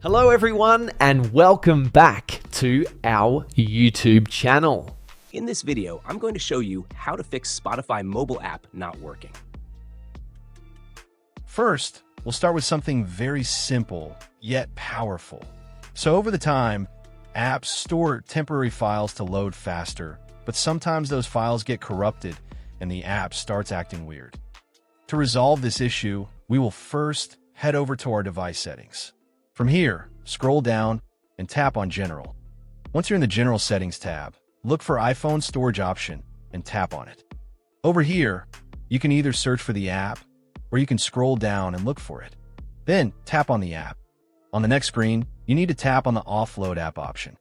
Hello everyone and welcome back to our YouTube channel. In this video, I'm going to show you how to fix Spotify mobile app not working. First, we'll start with something very simple, yet powerful. So over the time, apps store temporary files to load faster, but sometimes those files get corrupted and the app starts acting weird. To resolve this issue, we will first head over to our device settings. From here, scroll down and tap on General. Once you're in the General Settings tab, look for iPhone Storage option and tap on it. Over here, you can either search for the app or you can scroll down and look for it. Then tap on the app. On the next screen, you need to tap on the Offload app option.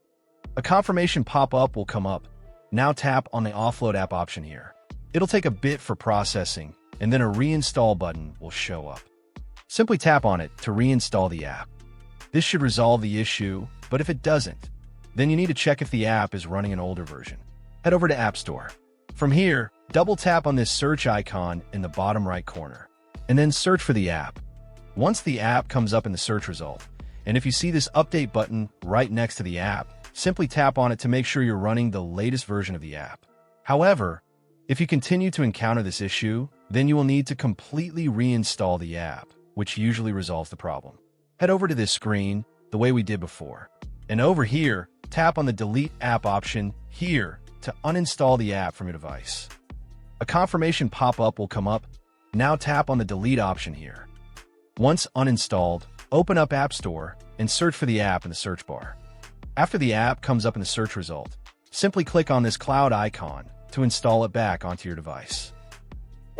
A confirmation pop-up will come up. Now tap on the Offload app option here. It'll take a bit for processing, and then a reinstall button will show up. Simply tap on it to reinstall the app. This should resolve the issue, but if it doesn't, then you need to check if the app is running an older version. Head over to App Store. From here, double tap on this search icon in the bottom right corner, and then search for the app. Once the app comes up in the search result, and if you see this update button right next to the app, simply tap on it to make sure you're running the latest version of the app. However, if you continue to encounter this issue, then you will need to completely reinstall the app, which usually resolves the problem. Head over to this screen the way we did before. And over here, tap on the Delete App option here to uninstall the app from your device. A confirmation pop-up will come up. Now tap on the Delete option here. Once uninstalled, open up App Store and search for the app in the search bar. After the app comes up in the search result, simply click on this cloud icon to install it back onto your device.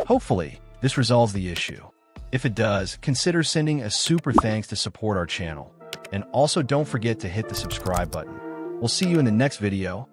Hopefully, this resolves the issue. If it does, consider sending a super thanks to support our channel. And also don't forget to hit the subscribe button. We'll see you in the next video.